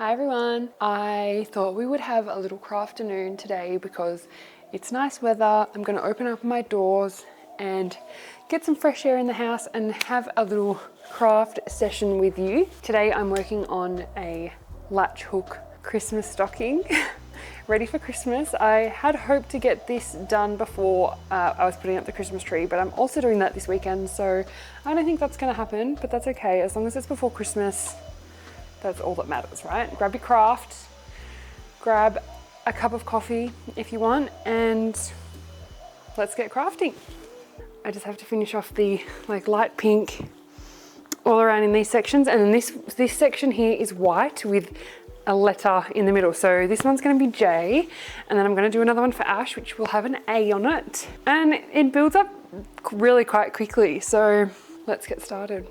Hi everyone. I thought we would have a little crafternoon today because it's nice weather. I'm going to open up my doors and get some fresh air in the house and have a little craft session with you. Today I'm working on a latch hook Christmas stocking ready for Christmas. I had hoped to get this done before I was putting up the Christmas tree, but I'm also doing that this weekend, so I don't think that's going to happen, but that's okay. As long as it's before Christmas, that's all that matters, right? Grab your craft, grab a cup of coffee if you want, and let's get crafting. I just have to finish off the light pink all around in these sections, and then this section here is white with a letter in the middle. So this one's going to be J, and then I'm going to do another one for Ash, which will have an A on it, and it builds up really quite quickly. So let's get started.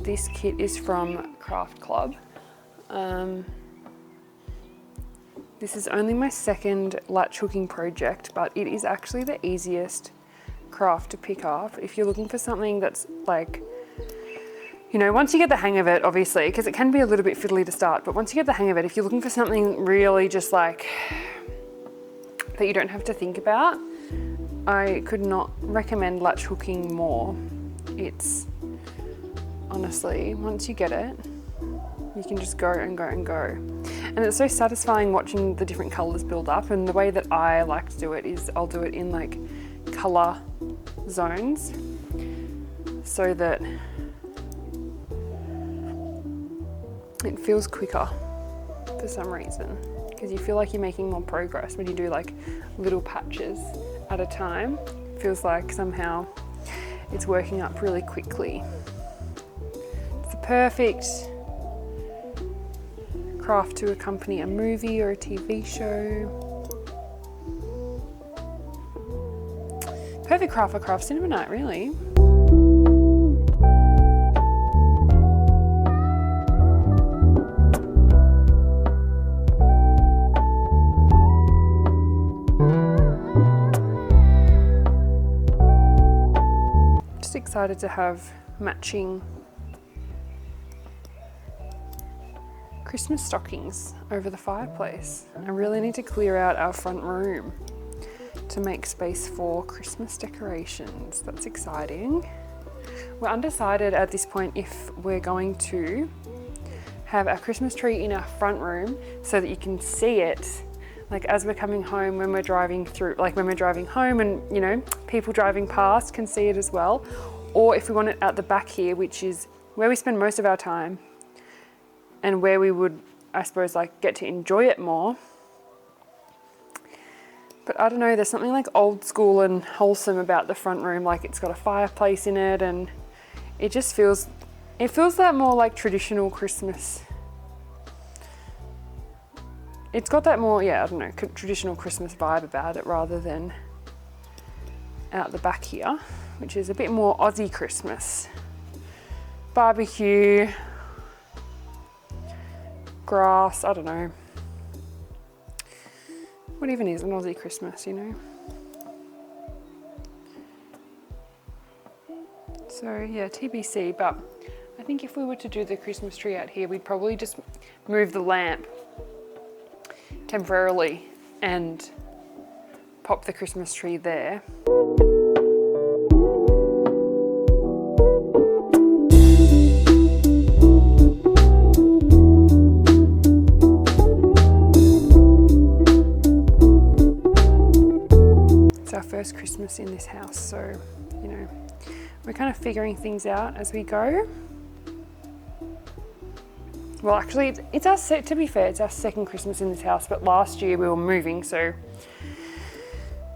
This kit is from Craft Club. This is only my second latch hooking project, but it is actually the easiest craft to pick up if you're looking for something that's once you get the hang of it, obviously, because it can be a little bit fiddly to start, but once you get the hang of it, if you're looking for something really just that you don't have to think about, I could not recommend latch hooking more. It's honestly, once you get it, you can just go and go and go. And it's so satisfying watching the different colors build up. And the way that I like to do it is I'll do it in color zones so that it feels quicker for some reason, because you feel like you're making more progress when you do little patches at a time. It feels like somehow it's working up really quickly. Perfect craft to accompany a movie or a TV show. Perfect craft for craft cinema night, really. Just excited to have matching Christmas stockings over the fireplace. I really need to clear out our front room to make space for Christmas decorations. That's exciting. We're undecided at this point if we're going to have our Christmas tree in our front room so that you can see it as we're coming home, when we're driving through, when we're driving home and people driving past can see it as well, or if we want it at the back here, which is where we spend most of our time and where we would, I suppose, get to enjoy it more. But I don't know, there's something old school and wholesome about the front room. It's got a fireplace in it, and it just feels that more traditional Christmas. It's got that more, I don't know, traditional Christmas vibe about it, rather than out the back here, which is a bit more Aussie Christmas. Barbecue, grass, I don't know. What even is an Aussie Christmas, So yeah, TBC, but I think if we were to do the Christmas tree out here, we'd probably just move the lamp temporarily and pop the Christmas tree there. first Christmas in this house, so you know, we're kind of figuring things out as we go. Well, actually, it's our to be fair, it's our second Christmas in this house, but last year we were moving, so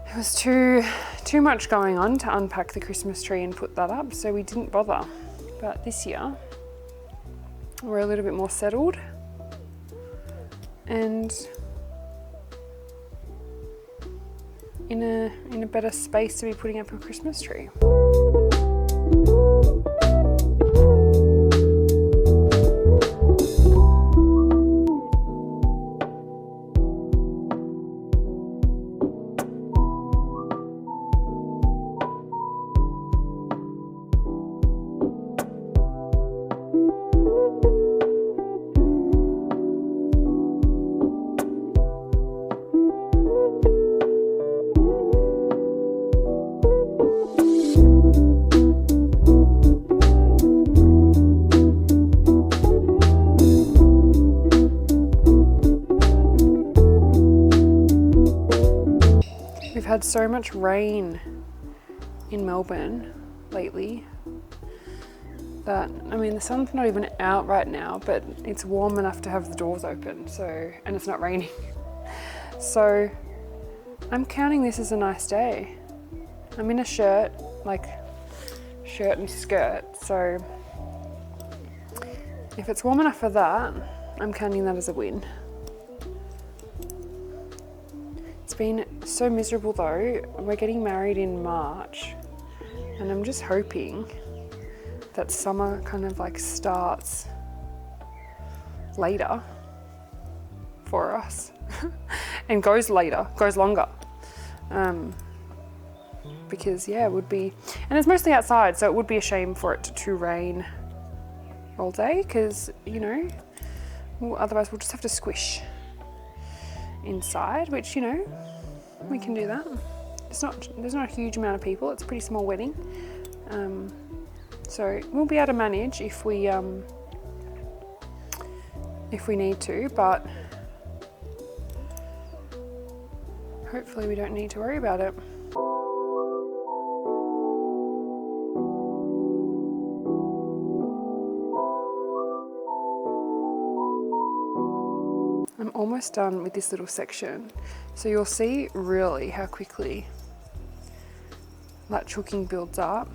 it was too much going on to unpack the Christmas tree and put that up, so we didn't bother. But this year, we're a little bit more settled and in a better space to be putting up a Christmas tree. We've had so much rain in Melbourne lately that, I mean, the sun's not even out right now, but it's warm enough to have the doors open, so, and it's not raining. So I'm counting this as a nice day. I'm in a shirt, like shirt and skirt, so if it's warm enough for that, I'm counting that as a win. It's been so miserable though. We're getting married in March and I'm just hoping that summer kind of like starts later for us and goes longer. Because yeah, it would be, and it's mostly outside, so it would be a shame for it to rain all day, because, you know, otherwise we'll just have to squish inside, which, you know, we can do that. There's not a huge amount of people. It's a pretty small wedding, so we'll be able to manage if we need to, but hopefully we don't need to worry about it. I'm almost done with this little section, so you'll see really how quickly latch hooking builds up.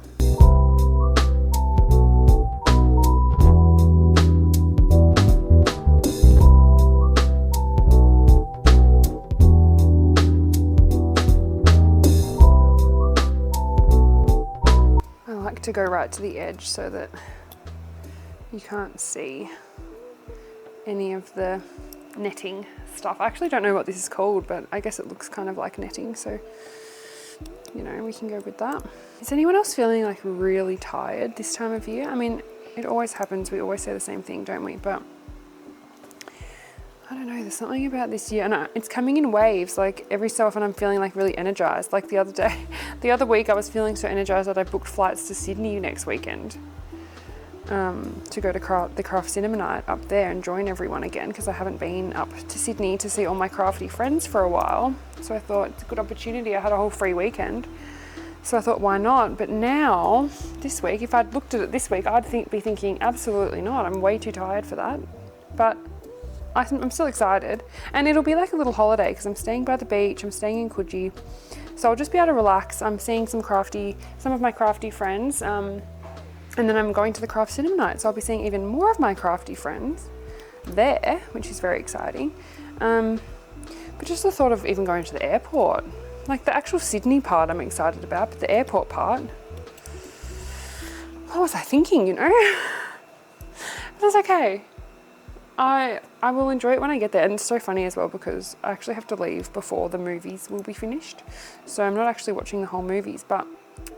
I like to go right to the edge so that you can't see any of the netting stuff. I actually don't know what this is called, but I guess it looks kind of like netting, so you know, we can go with that. Is anyone else feeling like really tired this time of year? I mean, it always happens, we always say the same thing, don't we? But I don't know, there's something about this year, and it's coming in waves. Like every so often I'm feeling like really energized. Like the other week I was feeling so energized that I booked flights to Sydney next weekend to go to the craft cinema night up there and join everyone again, because I haven't been up to Sydney to see all my crafty friends for a while. So I thought it's a good opportunity. I had a whole free weekend, so I thought, why not? But now this week, if I'd looked at it this week, I'd be thinking absolutely not. I'm way too tired for that. But I'm still excited, and it'll be like a little holiday because I'm staying by the beach. I'm staying in Coogee, so I'll just be able to relax. I'm seeing some of my crafty friends. And then I'm going to the craft cinema night, so I'll be seeing even more of my crafty friends there, which is very exciting. But just the thought of even going to the airport, like the actual Sydney part I'm excited about, but the airport part, what was I thinking, you know? That's okay. I will enjoy it when I get there. And it's so funny as well because I actually have to leave before the movies will be finished. So I'm not actually watching the whole movies, but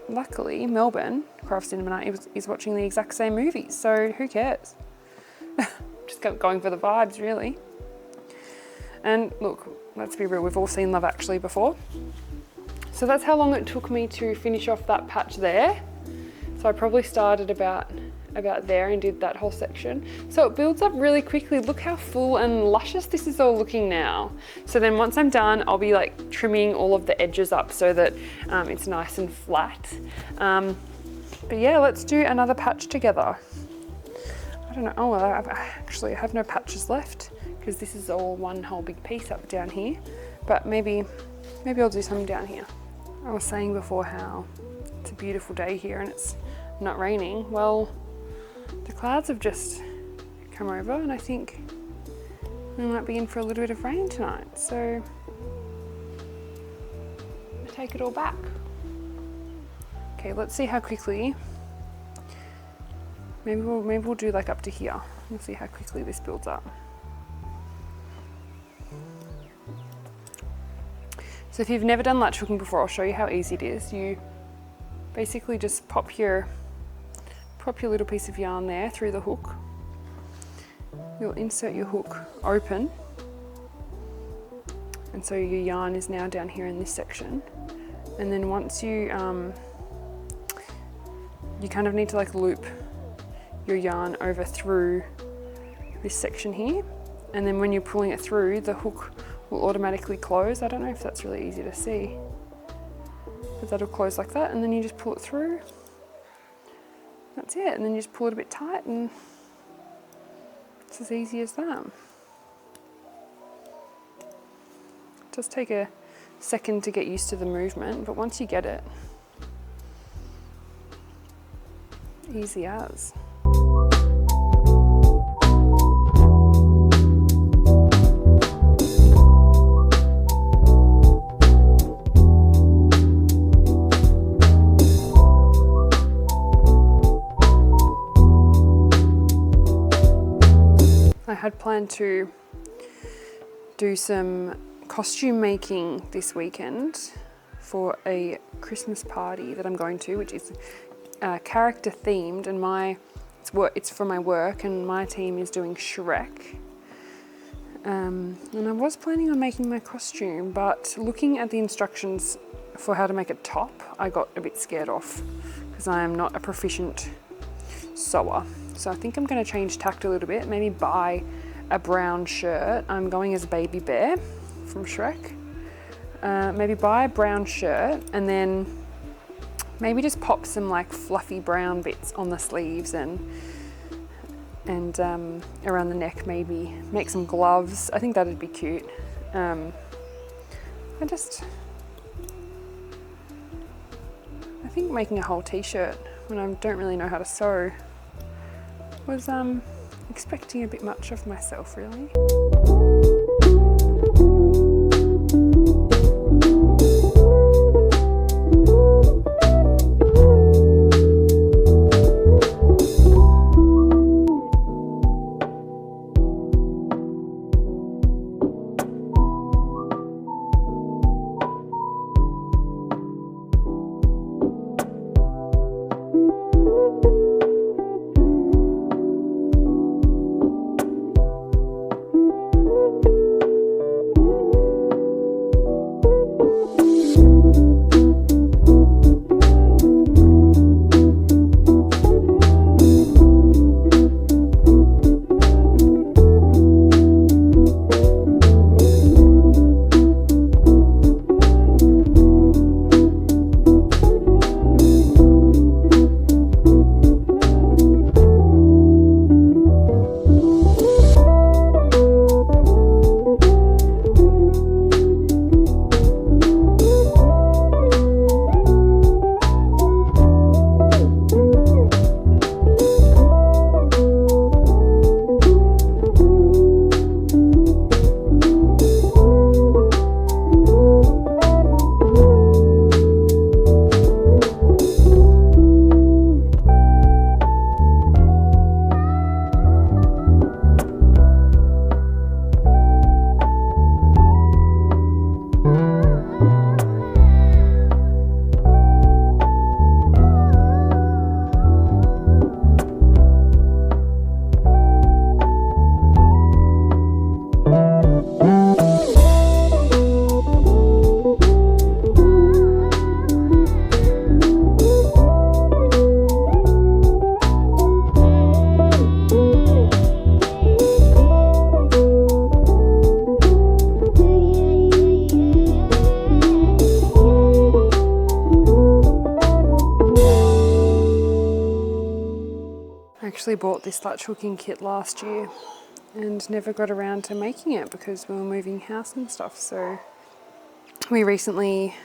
luckily Melbourne Craft Cinema Night is watching the exact same movies, so who cares? Just going for the vibes, really. And look, let's be real, we've all seen Love Actually before. So that's how long it took me to finish off that patch there. So I probably started about there and did that whole section. So it builds up really quickly. Look how full and luscious this is all looking now. So then once I'm done, I'll be like trimming all of the edges up so that it's nice and flat. But yeah, let's do another patch together. I don't know, oh, I have no patches left because this is all one whole big piece up down here, but maybe I'll do some down here. I was saying before how it's a beautiful day here and it's not raining. Well, the clouds have just come over and I think we might be in for a little bit of rain tonight, so I'll take it all back. Okay, let's see how quickly. Maybe we'll do like up to here. We'll see how quickly this builds up. So if you've never done latch hooking before, I'll show you how easy it is. You basically just pop your little piece of yarn there through the hook. You'll insert your hook open, and so your yarn is now down here in this section. And then once you kind of need to like loop your yarn over through this section here, and then when you're pulling it through, the hook will automatically close. I don't know if that's really easy to see, but that'll close like that, and then you just pull it through. That's it, and then you just pull it a bit tight, and it's as easy as that. It does take a second to get used to the movement, but once you get it, easy as. I had planned to do some costume making this weekend for a Christmas party that I'm going to, which is character themed, and it's for my work, and my team is doing Shrek. And I was planning on making my costume, but looking at the instructions for how to make a top, I got a bit scared off because I am not a proficient sewer. So I think I'm going to change tact a little bit, maybe buy a brown shirt. I'm going as a baby bear from Shrek. Maybe buy a brown shirt and then maybe just pop some like fluffy brown bits on the sleeves and around the neck, maybe make some gloves. I think that'd be cute. I think making a whole t-shirt when I don't really know how to sew was expecting a bit much of myself, really. I actually bought this latch hooking kit last year and never got around to making it because we were moving house and stuff. So we recently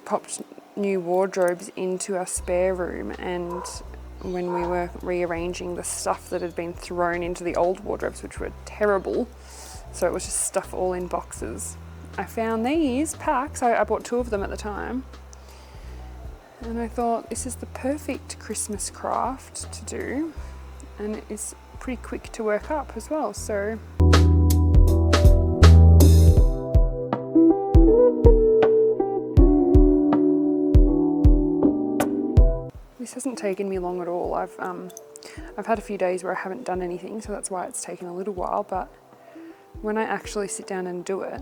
popped new wardrobes into our spare room, and when we were rearranging the stuff that had been thrown into the old wardrobes, which were terrible, so it was just stuff all in boxes, I found these packs. I bought 2 of them at the time, and I thought this is the perfect Christmas craft to do, and it is pretty quick to work up as well. So this hasn't taken me long at all. I've had a few days where I haven't done anything, so that's why it's taken a little while, but when I actually sit down and do it, it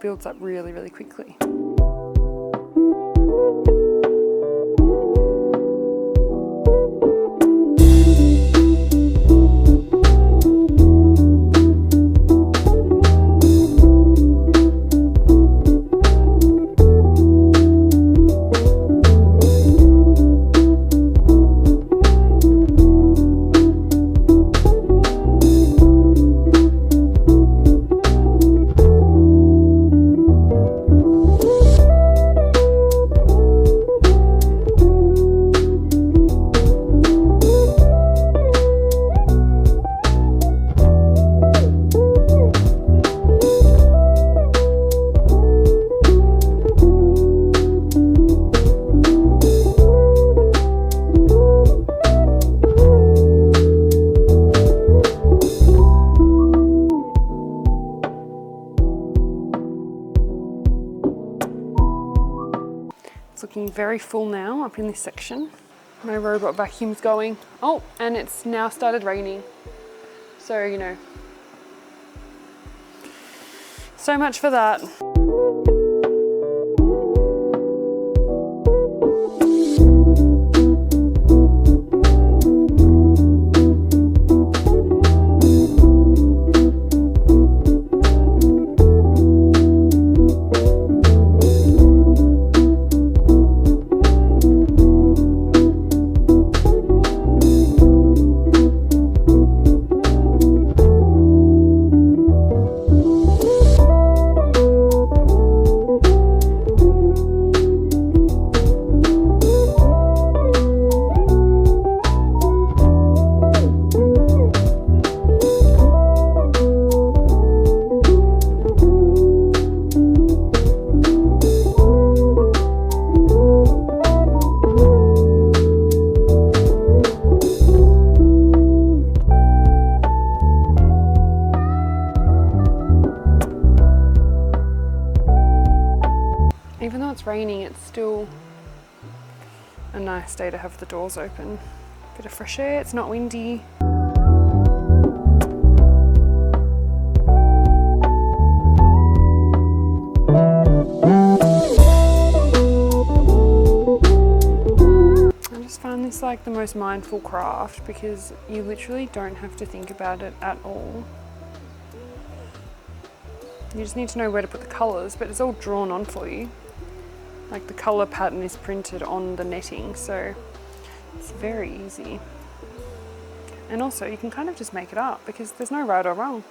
builds up really, really quickly. Looking very full now up in this section. My robot vacuum's going. Oh, and it's now started raining. So, you know, so much for that. Even though it's raining, it's still a nice day to have the doors open. Bit of fresh air, it's not windy. I just find this like the most mindful craft because you literally don't have to think about it at all. You just need to know where to put the colours, but it's all drawn on for you. Like the colour pattern is printed on the netting, so it's very easy. And also you can kind of just make it up because there's no right or wrong.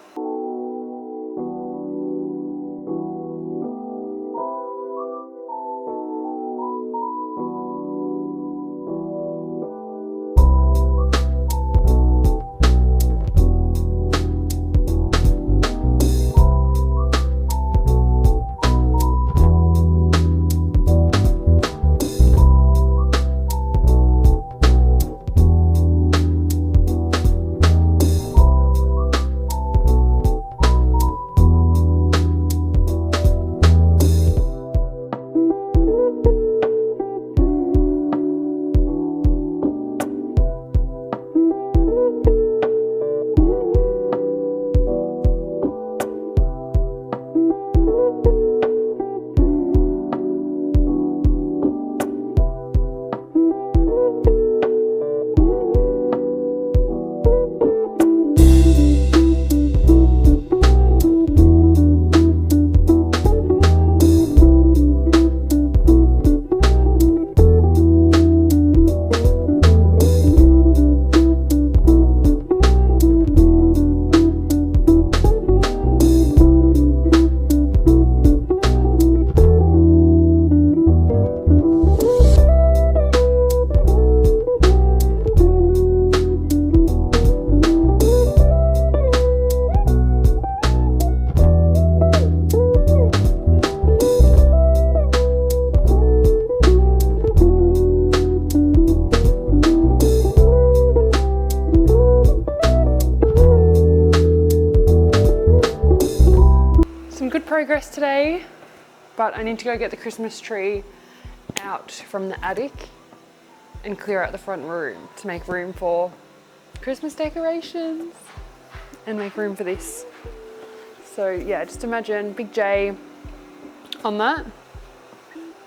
progress today, but I need to go get the Christmas tree out from the attic and clear out the front room to make room for Christmas decorations and make room for this. So yeah, just imagine Big J on that.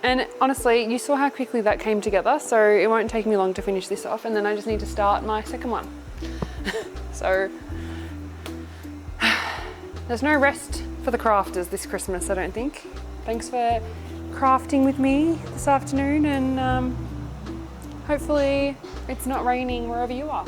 And honestly, you saw how quickly that came together, so it won't take me long to finish this off, and then I just need to start my second one. So there's no rest for the crafters this Christmas, I don't think. Thanks for crafting with me this afternoon, and hopefully it's not raining wherever you are.